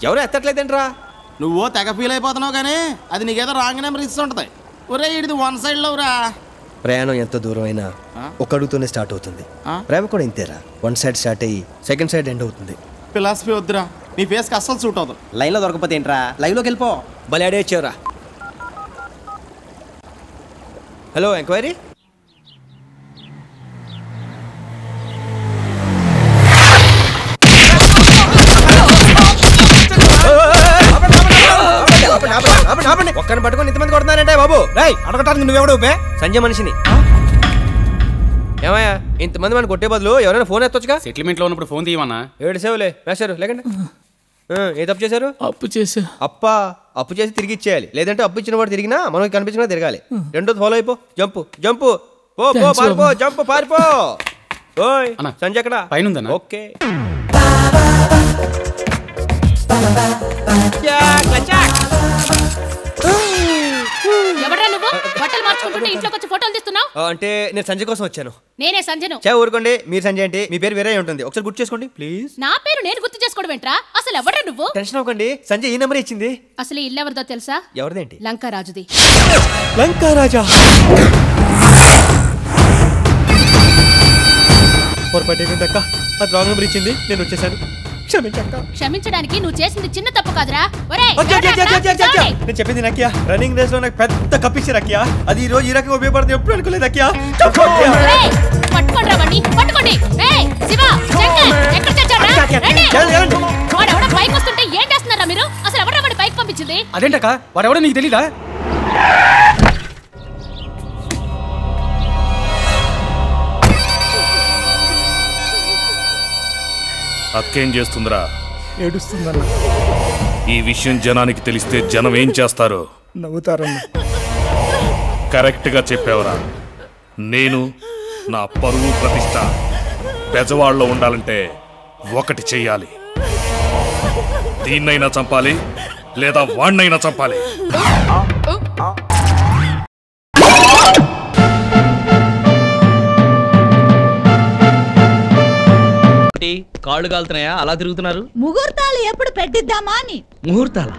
ఎవరు ఎత్తట్లేదంట్రా? నువ్వు తెగ ఫీల్ అయిపోతున్నావు కానీ అది నీకేదో రాంగ్ నెంబర్ ఇస్తుంటది. ఒరే ఇది వన్ సైడ్ లోరా. ప్రయాణం ఎంత దూరం అయినా ఒక అడుగుతోనే స్టార్ట్ అవుతుంది. ప్రేమ కూడా ఇంతేరా, వన్ సైడ్ స్టార్ట్ అయ్యి సెకండ్ సైడ్ ఎండ్ అవుతుంది. ఫిలాసఫీ వద్దురా, నీ ఫేస్కి అస్సలు సూట్ అవుతుంది. లైన్లో దొరకపోతే ఏంట్రా, లైవ్లోకి వెళ్ళిపో. భలే అడే వచ్చావురా. Hello, enquiry? ఒక్కరిని పట్టుకొని ఇంతమంది కొడుతున్నారంటే బాబు. అడగటానికి నువ్వెవడు? సంజయ్ మనిషిని. ఏమయ్యా, ఇంతమంది మనం కొట్టే బదులు ఎవరైనా ఫోన్ ఎత్తొచ్చుగా? సెటిల్మెంట్ లో ఉన్నప్పుడు ఫోన్ తీయమన్నా. 7 సేవలే వేశారు. లేకండి ఏ తప్పు చేశారు? అప్పు చేసా. అప్పు చేసి తిరిగి ఇచ్చేయాలి, లేదంటే అప్పు ఇచ్చిన వాడు తిరిగినా మనకి కనిపించినా తిరగాలి. రెండోది ఫాలో అయిపో. జంపు జంపు పో పో పారిపో, జంపు పారిపో. ఓయ్ సంజయ్ అక్కడ పైన. ఓకే. ఎవడ్రా నువ్వు? బట్టలు మార్చుకుంటుంటే ఇంట్లోకి వచ్చి ఫోటోలు తీస్తున్నావు? అంటే నేను సంజయ్ కోసం వచ్చాను. నేనే సంజయ్ను. ఊరుకోండి, మీరు సంజయ్ అంటే మీ పేరు వేరే ఉంటుంది. ఒకసారి గుర్తు చేసుకోండి ప్లీజ్. నా పేరు నేను గుర్తు చేసుకోవడం ఏంట్రా? అసలు ఎవడ్రా నువ్వు? టెన్షన్ అవ్వకండి, సంజయ్ ఈ నెంబర్ ఇచ్చింది. అసలు ఈ ఇల్లు ఎవరిదో తెలుసా? ఎవరిదేంటి? లంకారాజుది. లంకారాజా? పొరపాటేంటి అక్క, అది రాంగ్ నెంబర్ ఇచ్చింది, నేను వచ్చేసాను. క్షమించడానికి నువ్వు చేసింది చిన్న తప్పు కాదురా. ఒరేయ్ నేను చెప్పింది నక్కియా, రన్నింగ్ రేస్ లో నాకు పెద్ద కప్పిచ్చారు అక్కియా. అది ఈ రోజు ఈ రకంగా ఉపయోగపడుతుంది ఎప్పుడు అనుకోలేదు అక్కియా. పట్టుకోండి రావండి, పట్టుకోండి. ఏయ్ శివ, శంకర్ ఎక్కడ చచ్చారా? వాడు ఎవడో పైకి వస్తుంటే ఏం చేస్తున్నారా మీరు? అసలు ఎవడో వాడి పైకి పంపించింది? అదేంటక్క, వాడు ఎవడో నీకు తెలీదా? అక్కేం చేస్తుందిరా? ఏడుస్తుందన్న. ఈ విషయం జనానికి తెలిస్తే జనం ఏం చేస్తారో? నవ్వుతారన్న. కరెక్ట్ గా చెప్పావురా. నేను నా పరువు ప్రతిష్ట బెజవాడలో ఉండాలంటే ఒకటి చెయ్యాలి. దీన్నైనా చంపాలి, లేదా వాణ్ణైనా చంపాలి. కాళ్ళు కాలుతున్నాయా? అలా తిరుగుతున్నారు. ముహూర్తాలు ఎప్పుడు పెట్టిద్దామా అని. ముహూర్తాల?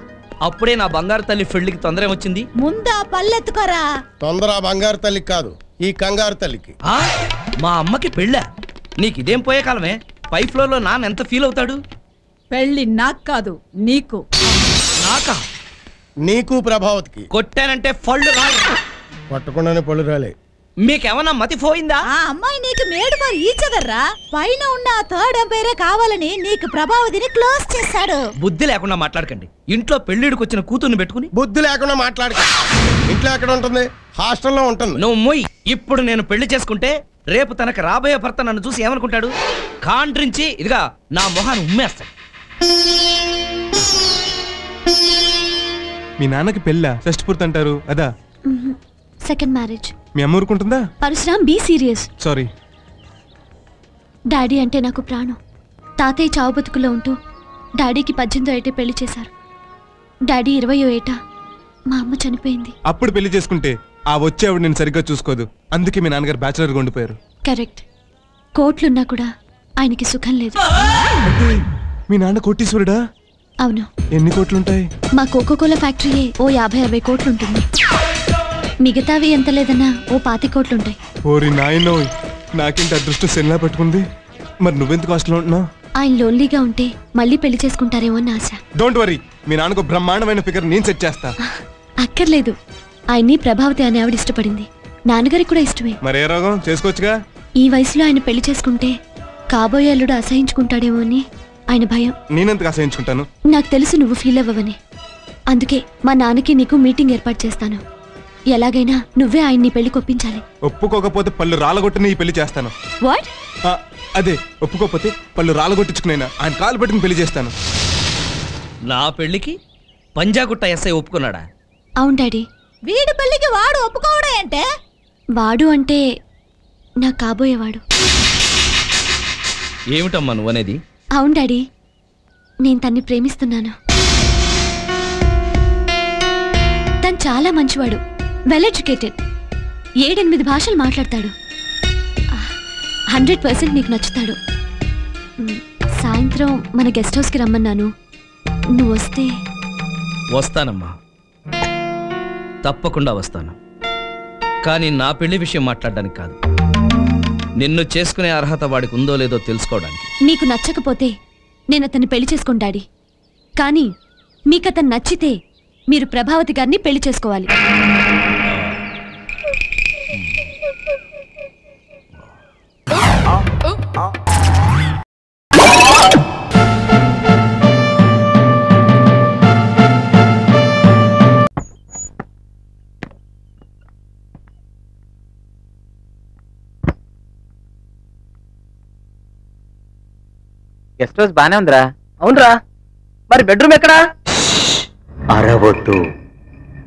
అప్పుడే నా బంగారు తల్లి పెళ్లికి తొందర వచ్చింది. ముందా పల్లెత్తుకోరా. తొందర బంగారు తల్లికి కాదు, ఈ కంగారు తల్లికి. మా అమ్మకి పెళ్ళా? నీకు ఇదేం పోయే కాలమే. పై ఫ్లోర్ లో నాన్న ఎంత ఫీల్ అవుతాడు? పెళ్లి నాకు కాదు, నీకు. నాకా? నీకు ప్రభావతికి. కొట్టానంటే పళ్ళు రాలి. పట్టకుండానే పళ్ళు రాలే. మీకేమన్నా మతి పోయిందా? ఆ అమ్మాయి నీకు మేడ్ ఫర్ ఈచ్ అదర్ రా. పైన ఉన్న థర్డ్ ఎంపైరే కావాలని నీకు ప్రభావతిని క్లోజ్ చేశాడు. బుద్ధి లేకుండా మాట్లాడకండి. ఇంట్లో పెళ్లిడికి వచ్చిన కూతుర్ని పెట్టుకుని. బుద్ధి లేకుండా మాట్లాడకండి. ఇంట్లో ఎక్కడ ఉంటుంది? హాస్టల్లో ఉంటుంది. నువ్వు మొయ్. ఇప్పుడు నేను పెళ్లి చేసుకుంటే రేపు తనకు రాబోయే భర్త నన్ను చూసి ఏమనుకుంటాడు? కాండ్రించి ఇదిగా నా మొహాన్ని ఉమ్మేస్తాడు. మీ నాన్నకి పెళ్ళా? ఫస్ట్ పూర్తి అంటారు అదా? Second marriage. మీ అమ్మ ఊరుకుంటుందా? Parashuram, be serious. Sorry. Daddy అంటే నాకు ప్రాణం. తాతయ్య చావు బతుకులో ఉంటూ డాడీకి 18వ ఏటే పెళ్లి చేశారు. డాడీ 20వ ఏట మా అమ్మ చనిపోయింది. అప్పుడు పెళ్లి చేసుకుంటే ఆ వచ్చేవాడు నేను సరిగ్గా చూసుకోదు. అందుకే మీ నాన్నగారు బ్యాచులర్గా ఉండిపోయారు. కరెక్ట్. కోట్లున్నా కూడా ఆయనకి సుఖం లేదు. మీ నాన్న కోటీశ్వరుడా? అవును. ఎన్ని కోట్లుంటాయి? మా కోకోకోలా ఫ్యాక్టరీయే ఓ 50-60 కోట్లు ఉంటుంది. మిగతావి ఎంత లేదన్నా ఓ 20 కోట్లుంటాయి. ఓరి నాయనో, నాకేంటి అదృష్టం సెల్లా పట్టుకుంది. మరి నువ్వెందుకు హాస్టల్లో ఉంటున్నావు? ఆయన లోన్లీగా ఉంటే మళ్ళీ పెళ్లి చేసుకుంటారేమో అని ఆశ. డోంట్ వరీ, మీ నాన్నకు బ్రహ్మాండమైన ఫిగర్ నేను సెట్ చేస్తా. అక్కర్లేదు, ఆయన్ని ప్రభావతి అనే ఆవిడ ఇష్టపడింది. నాన్నగారికి కూడా ఇష్టమే. మరే రోగం, చేసుకోవచ్చుగా. ఈ వయసులో ఆయన పెళ్లి చేసుకుంటే కాబోయే అల్లుడు అసహించుకుంటాడేమో అని ఆయన భయం. నేనెందుకు అసహించుకుంటాను? నాకు తెలుసు నువ్వు ఫీల్ అవ్వవని. అందుకే మా నాన్నకి నీకు మీటింగ్ ఏర్పాటు చేస్తాను. ఎలాగైనా నువ్వే ఆయన్ని పెళ్లి కొప్పించాలి. ఒప్పుకోకపోతే పళ్ళు రాలగొట్టిన ఈ పెళ్లి చేస్తాను. వాట్? అదే, ఒప్పుకోకపోతే పళ్ళు రాలగొట్టించుకునైనా ఆయన కాలు పెట్టుకుని పెళ్లి చేస్తాను. నా పెళ్లికి పంజాగుట్ట ఎస్ఐ ఒప్పుకున్నాడా? అవును డాడీ. వీడి పెళ్లికి వాడు ఒప్పుకోవడం అంటే? వాడు అంటే నా కాబోయేవాడు. ఏమిటమ్మా నువ్వనేది? అవును డాడీ, నేను తన్ని ప్రేమిస్తున్నాను. తను చాలా మంచివాడు, వెల్ ఎడ్యుకేటెడ్, 7-8 భాషలు మాట్లాడతాడు. 100% నీకు నచ్చుతాడు. సాయంత్రం మన గెస్ట్ హౌస్కి రమ్మన్నాను. నువ్వు వస్తే వస్తానమ్మా, తప్పకుండా వస్తాను. కానీ నా పెళ్లి విషయం మాట్లాడడానికి కాదు, నిన్ను చేసుకునే అర్హత వాడికి ఉందో లేదో తెలుసుకోవడానికి. నీకు నచ్చకపోతే నేను అతన్ని పెళ్లి చేసుకోను డాడీ. కానీ మీకు అతను నచ్చితే మీరు ప్రభావతి గారిని పెళ్లి చేసుకోవాలి. గెస్ట్ హౌస్ బానే ఉందిరా. అవునరా, మరి బెడ్రూమ్ ఎక్కడా? అరవద్దు,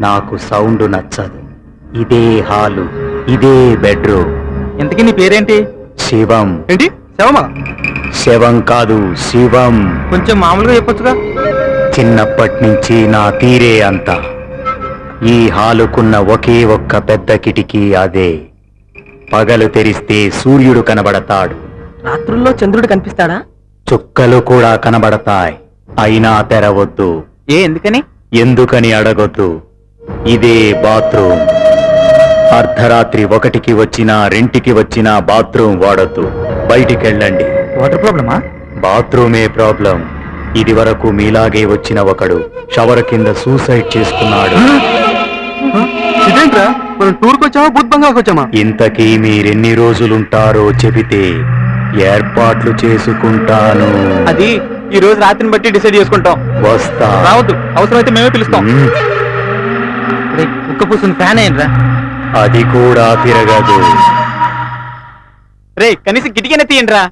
నాకు సౌండ్ నచ్చదు. ఇదే హాలు, ఇదే బెడ్రూమ్. ఇంతకీ నీ పేరేంటి? శివం. ఏంటి శవమా? శవం కాదు, శివం. కొంచెం మామూలుగా చెప్పొచ్చుగా. చిన్నప్పటి నుంచి నా తీరే అంత. ఈ హాలుకున్న ఒకే ఒక్క పెద్ద కిటికీ అదే. పగలు తెరిస్తే సూర్యుడు కనబడతాడు, రాత్రుల్లో చంద్రుడు కనిపిస్తాడా? చుక్కలు కూడా కనబడతాయి, అయినా తెరవద్దు. ఎందుకని? ఎందుకని అడగొద్దు. ఇదే బాత్రూమ్. అర్ధరాత్రి 1కి వచ్చినా 2కి వచ్చినా బాత్రూమ్ వాడొద్దు. బయటికెళ్ళండి. వాటర్ ప్రాబ్లమా? బాత్రూమే ప్రాబ్లం. ఇది వరకు మీలాగే వచ్చిన ఒకడు షవర్ కింద సూసైడ్ చేసుకున్నాడు. ఇదేంట్రా, మనం టూర్కి వచ్చామా భూత్ వచ్చామా? ఇంతకీ మీరెన్ని రోజులుంటారో చెబితే ఏర్పాట్లు చేసుకుంటాను. అది ఈ రోజు రాత్రిని బట్టి డిసైడ్ చేసుకుంటాం. వస్తా. రావద్దు, అవసరమైతే మేమే పిలుస్తాం. కుక్క పూసుని ఫ్యాన్ అయ్యిండ్రా. అది కూడా తిరగదు. రే, కనీసం కిటికీనే తీయండిరా.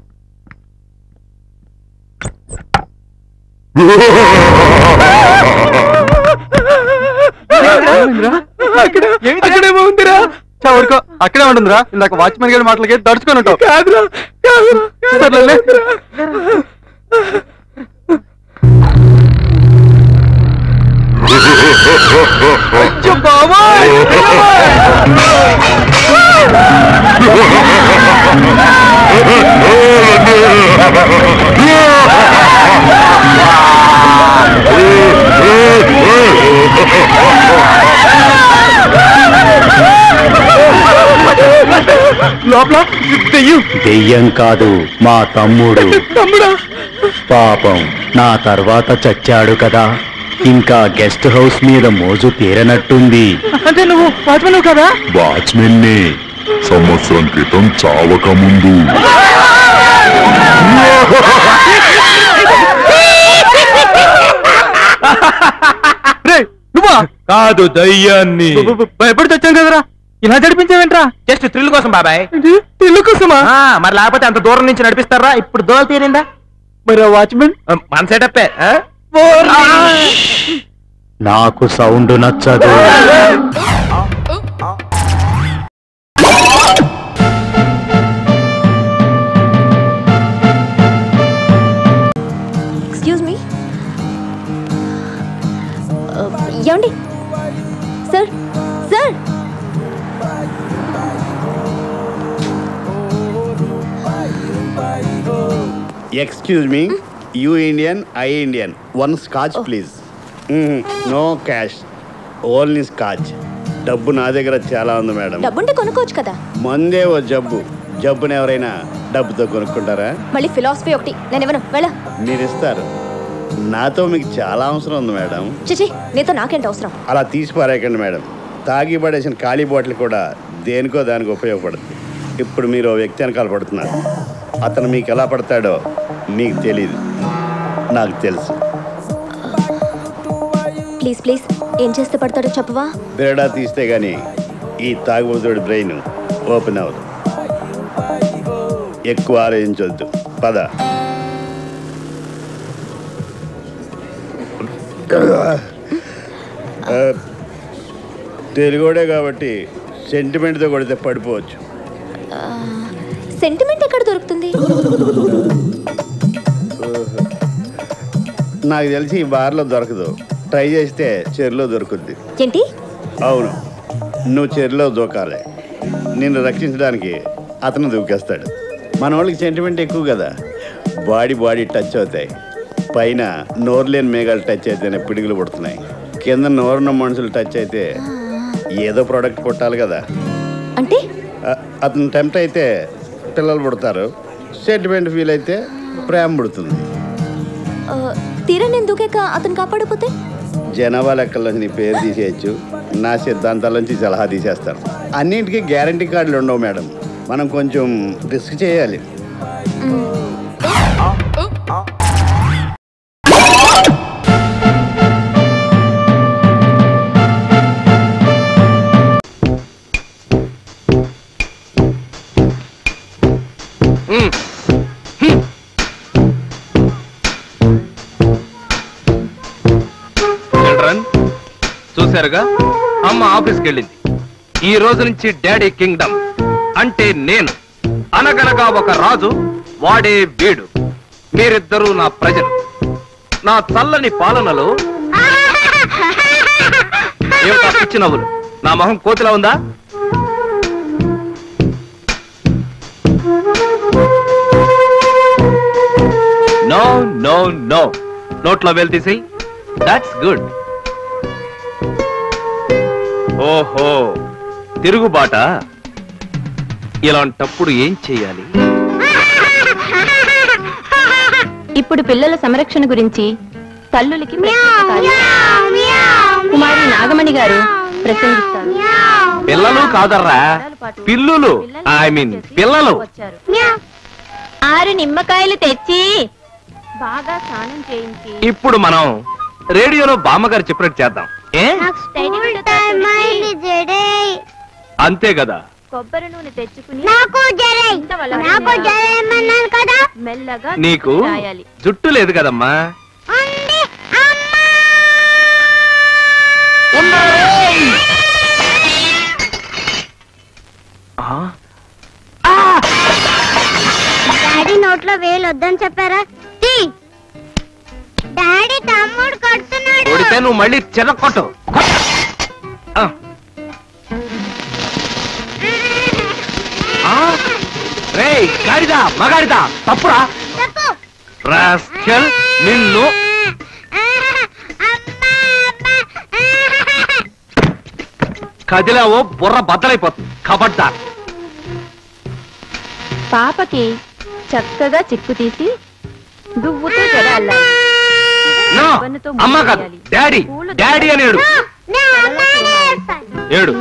అక్కడేమో ఉందిరా. చవరుకో, అక్కడే ఉంటుందిరా. ఇందాక వాచ్మెన్ గారి మాటలకి దడుచుకొని ఉంటావు. లోపల దెయ్యం కాదు, మా తమ్ముడు. పాపం నా తర్వాత చచ్చాడు కదా, ఇంకా గెస్ట్ హౌస్ మీద మోజు తీరనట్టుంది. అంటే నువ్వు వాచ్మెన్ కదా? వాచ్మెన్ నే, సంవత్సరం క్రితం చావక ముందు. నువ్వా? కాదు, దయ్యాన్ని. భయపడి తెచ్చాను కదరా, ఇలా నడిపించావేంట్రా? జస్ట్ థ్రిల్ కోసం బాబాయ్. ఇల్లు కోసమా? మరి లేకపోతే అంత దూరం నుంచి నడిపిస్తారా? ఇప్పుడు దోల తీరిందా? మరి వాచ్మెన్ మన సెటప్పే. నాకు సౌండ్ నచ్చదు. Excuse me. ఏమండి sir? Sir, Excuse me, you Indian, I Indian. One scotch, please. No cash, only scotch. డబ్బు నా దగ్గర చాలా ఉంది మేడం. డబ్బుంటే కొనుక్కోవచ్చు కదా. మందే ఓ జబ్బు. జబ్బుని ఎవరైనా డబ్బుతో కొనుక్కుంటారా? మళ్ళీ ఫిలాసఫీ ఒకటి. నేను ఇవ్వను, వెళ్ళ. మీరు ఇస్తారు. నాతో మీకు చాలా అవసరం ఉంది మేడం. చిచి, నీతో నాకేంటి అవసరం? అలా తీసి పారేయకండి మేడం. తాగి పడేసిన ఖాళీ బాటిల్ కూడా దేనికో దానికి ఉపయోగపడుతుంది. ఇప్పుడు మీరు ఓ వ్యక్తి వెనకాల పడుతున్నారు. అతను మీకు ఎలా పడతాడో మీకు తెలీదు, నాకు తెలుసు. ప్లీజ్ ప్లీజ్, ఏం చేస్తే పడతాడో చెప్పవా? బేడా తీస్తే గానీ ఈ తాగుబోతుడి బ్రెయిన్ ఓపెన్ అవ్వదు. ఎక్కువ ఆలోచించొద్దు, పద. తెలుగుడే కాబట్టి సెంటిమెంట్తో కొడితే పడిపోవచ్చు. సెంటిమెంట్ ఎక్కడ దొరుకుతుంది? నాకు తెలిసి ఈ బార్లో దొరకదు. ట్రై చేస్తే చెరులో దొరుకుద్ది. ఏంటి? అవును, నువ్వు చెరులో దూకాలి. నిన్ను రక్షించడానికి అతను దూకేస్తాడు. మన వాళ్ళకి సెంటిమెంట్ ఎక్కువ కదా, బాడీ టచ్ అవుతాయి. పైన నోరు లేని మేఘాలు టచ్ అయితేనే పిడుగులు పుడుతున్నాయి, కింద నోరున్న మనుషులు టచ్ అయితే ఏదో ప్రోడక్ట్ పుట్టాలి కదా. అంటే అతను టెంప్ట్ అయితే పిల్లలు పుడతారు, సెంటిమెంట్ ఫీల్ అయితే ప్రేమ పుడుతుంది. తీరనెందుకేక అతను కాపాడకపోతే? జనాభా లెక్కల్లోంచి నీ పేరు తీసేయచ్చు, నా సిద్ధాంతాల్లోంచి సలహా తీసేస్తాను. అన్నింటికీ గ్యారంటీ కార్డులు ఉండవు మేడం, మనం కొంచెం రిస్క్ చేయాలి. చూశారుగా, అమ్మ ఆఫీస్కి వెళ్ళింది. ఈ రోజు నుంచి డాడీ కింగ్డమ్ అంటే నేను, అనగనగా ఒక రాజు, వాడే వీడు. మీరిద్దరూ నా ప్రజలు. నా చల్లని పాలనలో ఏమిటా పిచ్చి నవ్వులు? నా మొహం కోతిలా ఉందా? నో నో నో, నోట్లో వేలు తీసి. That's good. ఓహో, తిరుగుబాట. ఇలాంటప్పుడు ఏం చెయ్యాలి? ఇప్పుడు పిల్లల సంరక్షణ గురించి తల్లులకి కుమారి నాగమణి గారు ప్రసంగిస్తారు. పిల్లలు కాదర్రా, పిల్లులు. ఐ మీన్ పిల్లలు. 6 నిమ్మకాయలు తెచ్చి బాగా స్నానం చేయించి ఇప్పుడు మనం రేడియోలో బామ్మగారు చెప్పినట్టు చేద్దాం. అంతే కదా. కొబ్బరి నూనె తెచ్చుకుని మెల్లగా నీకు జుట్టు లేదు కదమ్మా. డాడీ నోట్లో వేలు వద్దని చెప్పారా? డాడీ తమ్ముడు కొడుతున్నాడు. కొడితే నువ్వు మళ్ళీ చెరక్కొట్టు. రేయ్ గాడిదా, మగాడిదా, తప్పురా. రాస్కెల్, నిన్ను. కదిలావో బుర్ర బద్దలైపోతుంది. కబడ్దార్. పాపకి చక్కగా చిక్కు తీసి దువ్వుతో జడ అల్లాలి. అమ్మ కాదు, డాడీ. డాడీ అని ఏడు. ఏడు.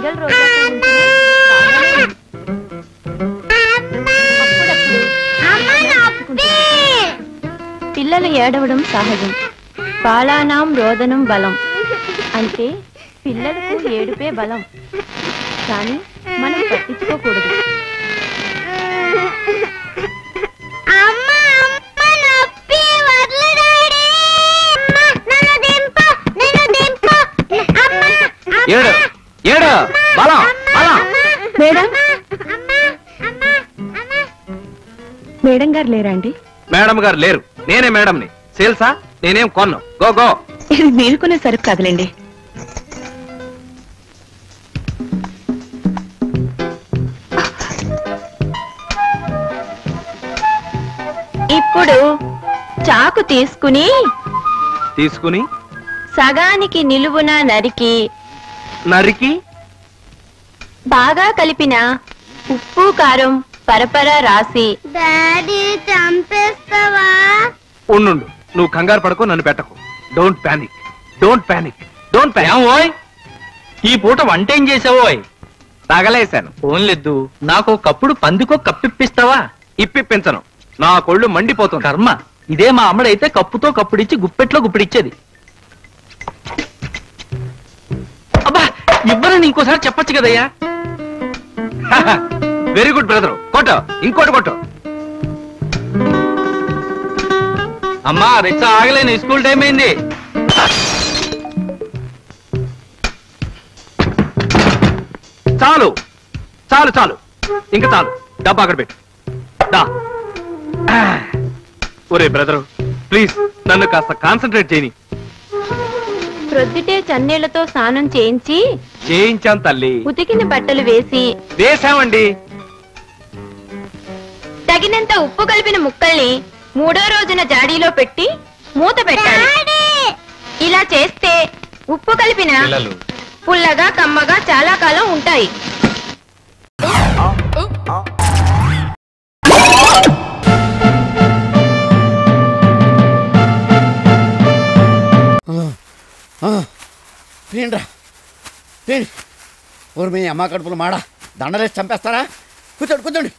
పిల్లలు ఏడవడం సహజం. బాలానాం రోదనం బలం. అంటే పిల్లలకు ఏడుపే బలం. కానీ మనం పట్టించుకోకూడదు. ఏడు ఏడు బలం బలం. మేడం, మేడం గారు లేరా అండి? మేడం గారు లేరు, నేనే మేడంని. సేల్సా? నేనేం కొన్ను. Go go. ఇది మీరు కొనే సరుకు కాదులేండి. ఇప్పుడు చాకు తీసుకుని సగానికి నిలువున నరికి బాగా కలిపిన ఉప్పు కారం పరపరా రాసి. డాడీ చంపేస్తావా? ఉండు, నువ్వు కంగారు పడకు, నన్ను పెట్టకు. Don't panic, don't panic, don't panic. ఓయ్, ఈ పూట వంట ఏం చేసావోయ్? తగలేశాను. ఫోన్లేదు, నాకు కప్పుడు పందికో కప్పిప్పిస్తావా? ఇప్పిప్పించను, నా కొళ్ళు మండిపోతుంది. కర్మ, ఇదే మా అమ్మడైతే కప్పుతో కప్పుడిచ్చి గుప్పెట్లో గుప్పిడిచ్చేది. అబ్బా, ఇవ్వనని ఇంకోసారి చెప్పొచ్చు కదయ్యా. Very good brother. కొట్టు, ఇంకోటి కొట్టు. అమ్మా రిచ్చా ఆగలేను, స్కూల్ టైం అయింది. చాలు చాలు చాలు, ఇంకా చాలు. డబ్బా అక్కడ పెట్టు. దా. ఒరే బ్రదరు, ప్లీజ్ నన్ను కాస్త కాన్సన్ట్రేట్ చేయని. ప్రొద్దుటే చన్నీళ్లతో స్నానం చేయించాం తల్లి. ఉతికిన బట్టలు వేసామండి. తగినంత ఉప్పు కలిపిన ముక్కల్ని 3వ రోజున జాడీలో పెట్టి మూత పెట్టాలి. ఇలా చేస్తే ఉప్పు కలిపిన పుల్లగా కమ్మగా చాలా కాలం ఉంటాయి. ఊరు మీ అమ్మ కడుపులు మాడా దండలేసి చంపేస్తారా? కూర్చోండి కూర్చోండి.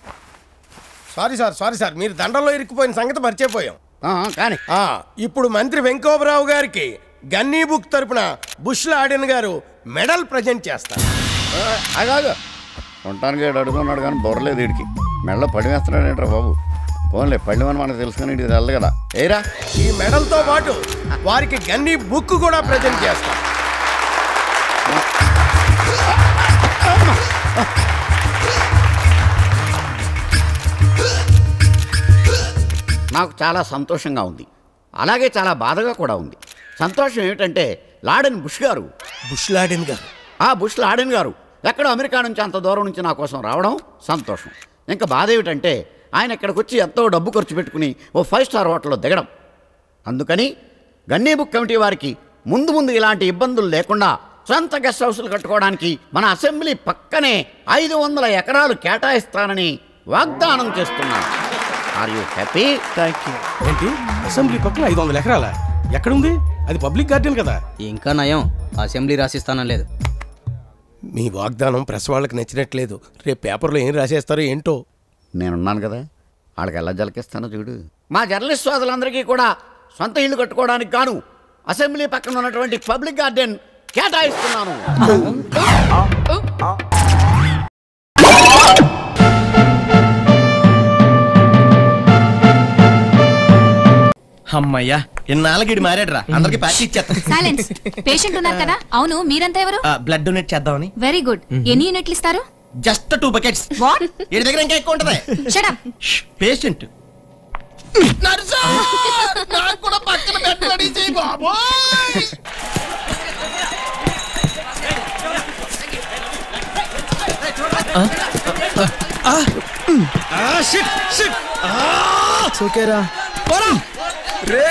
సారీ సార్ మీరు దండంలో ఇరుక్కుపోయిన సంగతి మర్చిపోయాం. కానీ ఇప్పుడు మంత్రి వెంకోబరావు గారికి గన్నీ బుక్ తరపున బుష్లా ఆడిన్ గారు మెడల్ ప్రజెంట్ చేస్తారు. అగాదు ఉండటానికి అడుగుతున్నాడు కానీ బొరలేదు వీడికి. మెడలో పడివేస్తున్నాడేంట్రా బాబు. పోన్లే పళ్ళమని మనకు తెలుసు కానీ ఇది తెల్లదు కదా. ఏరా ఈ మెడల్తో పాటు వారికి గన్నీ బుక్ కూడా ప్రజెంట్ చేస్తారు. నాకు చాలా సంతోషంగా ఉంది, అలాగే చాలా బాధగా కూడా ఉంది. సంతోషం ఏమిటంటే లాడెన్ బుష్ గారు బుష్ లాడెన్ గారు ఎక్కడో అమెరికా నుంచి అంత దూరం నుంచి నా కోసం రావడం సంతోషం. ఇంకా బాధ ఏమిటంటే ఆయన ఇక్కడికి వచ్చి ఎంతో డబ్బు ఖర్చు పెట్టుకుని ఓ 5 స్టార్ హోటల్లో దిగడం. అందుకని గన్నీ బుక్ కమిటీ వారికి ముందు ముందు ఇలాంటి ఇబ్బందులు లేకుండా సొంత గెస్ట్ హౌస్లు కట్టుకోవడానికి మన అసెంబ్లీ పక్కనే 500 ఎకరాలు కేటాయిస్తానని వాగ్దానం చేస్తున్నాను. Are you happy? ఏంటి అసెంబ్లీ పక్కన 500 ఎకరాల ఎక్కడుంది? అది పబ్లిక్ గార్డెన్ కదా. ఇంకా నయం అసెంబ్లీ రాసిస్తానం లేదు. మీ వాగ్దానం ప్రెస్ వాళ్ళకి నచ్చినట్లేదు. రేపు పేపర్లో ఏం రాసేస్తారో ఏంటో. నేనున్నాను కదా, వాళ్ళకి ఎలా జలకిస్తానో చూడు. మా జర్నలిస్ట్ సోదరులందరికీ కూడా సొంత ఇల్లు కట్టుకోవడానికి గాను అసెంబ్లీ పక్కన ఉన్నటువంటి పబ్లిక్ గార్డెన్ కేటాయిస్తున్నాను. అమ్మయ్యా ఇన్నాళ్ళకి మారాడరా. అందరికి పార్టీ ఇచ్చేస్తా. సైలెన్స్. పేషెంట్ ఉన్నారు కదా. అవును మీరంతా ఎవరు? బ్లడ్ డొనేట్ చేద్దామని. Very good. ఎన్ని యూనిట్లు ఇస్తారు? Just 2 buckets. వాట్? వీడి దగ్గర ఇంకా ఎక్కువ ఉంటది. Shut up. పేషెంట్ నర్సు నాకు కూడా పక్కన బెడ్ రెడీ చేయి బాబోయ్. Shit shit. ఓకేరా పోరా రే.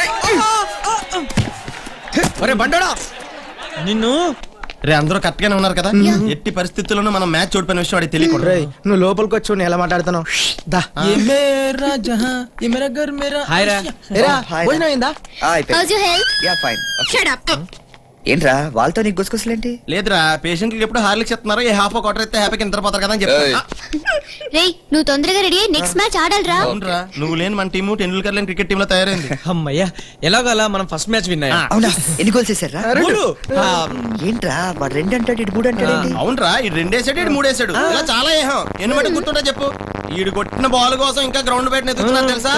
ఒరే బండోడా నిన్ను. రే అందరూ కరెక్ట్ గానే ఉన్నారు కదా? ఎట్టి పరిస్థితుల్లోనూ మనం మ్యాచ్ ఓడిపోయిన విషయం వాడికి తెలియకూడదు. నువ్వు లోపలికి వచ్చి నేను ఎలా మాట్లాడుతున్నావు? ఏంట్రా వాళ్ళతో నీకు గుసగుసలేంటి? లేదురా పేషెంట్కి ఎప్పుడు హార్లిక్స్ ఇస్తున్నారు. ఏ హాఫ్ క్వార్టర్ అయితే హ్యాపీకి నిద్రపోతారు కదా అని చెప్తా. నువ్వు తొందరగా రెడీ నెక్స్ట్ మ్యాచ్ ఆడాలరా. అవునరా నువ్వు లేని మన టీము టెండూల్కర్ లేని క్రికెట్ టీమ్ లో తయారైంది. అమ్మయ్యా ఎలాగలా మనం ఫస్ట్ మ్యాచ్ విన్ అయ్యాం. అవునా ఎన్ని గోల్స్ వేసారా? ఏంట్రా వాడు 2 అంటాడు ఇటు 3 అంటాడు. అవునరా ఇటు 2 వేసాడు ఇటు 3 వేసాడు. ఇలా చాలా ఏహం ఎన్ని మట్టి గుర్తుంటా చెప్పు. ఈడు కొట్టిన బాల్ కోసం ఇంకా గ్రౌండ్ బయట ఎత్తుతున్నారు తెలుసా?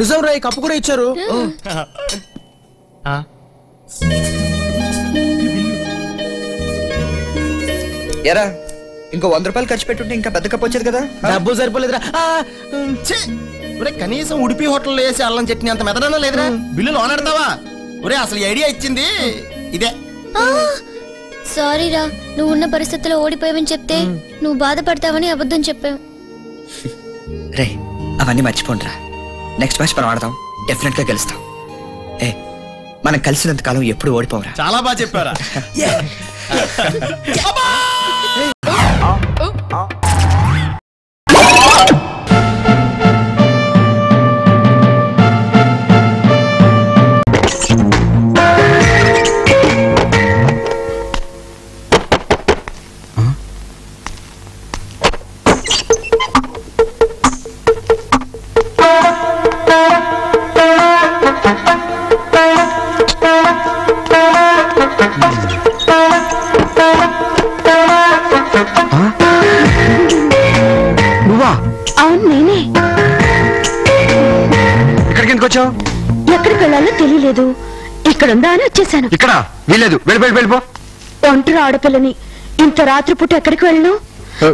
నిజం రా కప్పు కూడా ఇచ్చారు. ఎరా ఇంకో 100 రూపాయలు ఖర్చు పెట్టుంటే ఇంకా పెద్ద కప్పు వచ్చేది కదా. డబ్బు సరిపోలేదురా. కనీసం ఉడిపి హోటల్లో వేసి అల్లం చట్నీ అంత మెదడనా లేదురా. బిల్లు లోన్ ఆడతావా? ఒరే అసలు ఐడియా ఇచ్చింది ఇదే. సారీ రా, నువ్వు ఉన్న పరిస్థితుల్లో ఓడిపోయావని చెప్తే నువ్వు బాధపడతావని అబద్ధం చెప్పావు. రే అవన్నీ మర్చిపోండిరా. నెక్స్ట్ మ్యాచ్ మనం ఆడదాం, డెఫినెట్ గా గెలుస్తాం. మనం కలిసినంత కాలం ఎప్పుడు ఓడిపోవరా. చాలా బాగా చెప్పారా. ఎక్కడికి వెళ్ళాలో తెలియలేదు. ఇక్కడుందా అని వచ్చేసాను. ఇక్కడ వీలేదు. వెళ్ళిపో. ఒంటరి ఆడపిల్లని ఇంత రాత్రిపూట ఎక్కడికి వెళ్ళను?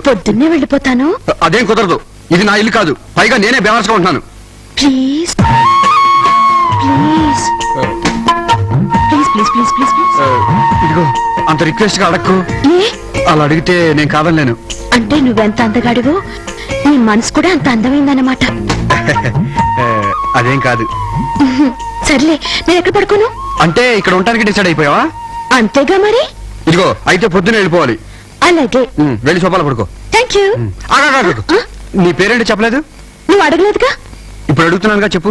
పొద్దున్నే వెళ్ళిపోతాను. అదేం కుదరదు. ఇది నా ఇల్లు కాదు. పైగా నేనే బేవర్స్గా ఉంటున్నాను. Please please please please please please please. ఇదిగో అంత రిక్వెస్ట్ గా అడక్కు. అలా అడిగితే నేను కాదనలేను. అంటే నువ్వెంత అందగాడివో నీ మనసు కూడా అంత అందమైందన్నమాట. అదేం కాదు. సర్లే నేను ఎక్కడ పడుకోను? అంటే ఇక్కడ ఉండడానికి డిసైడ్ అయిపోయావా? అంతేగా మరి. ఇదిగో అయితే పొద్దున్న వెళ్ళిపోవాలి. అలాగే. వెళ్ళి సోపాలో పడుకో. Thank you. నీ పేరేంటి చెప్పలేదు? నువ్వు అడగలేదుగా. ఇప్పుడు అడుగుతున్నానుగా, చెప్పు.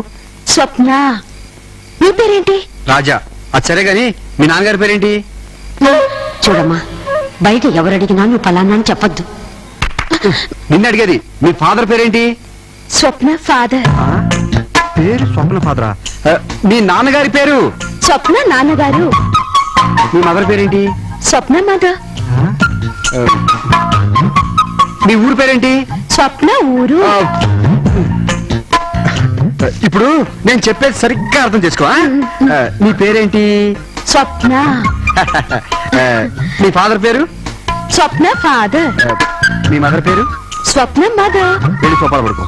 స్వప్న. నీ పేరేంటి? రాజా. అది సరే గాని మీ నాన్నగారి పేరేంటి? చూడమ్మా, బయట ఎవరడిగినా నువ్వు పలానా అని చెప్పొద్దు. నిన్న అడిగేది. మీ ఫాదర్ పేరేంటి? స్వప్న ఫాదర్. పేరు స్వప్న ఫాదరా? మీ నాన్నగారి పేరు? స్వప్న నాన్నగారు. మీ మదర్ పేరేంటి? స్వప్న మదర్. మీ ఊరు పేరేంటి? స్వప్న ఊరు. ఇప్పుడు నేను చెప్పేది సరిగ్గా అర్థం చేసుకో. నీ పేరేంటి? స్వప్న. మీ ఫాదర్ పేరు? స్వప్న ఫాదర్. మీ మదర్ పేరు? స్వప్న మదర్. వెళ్ళి సోపాలు పడుకో.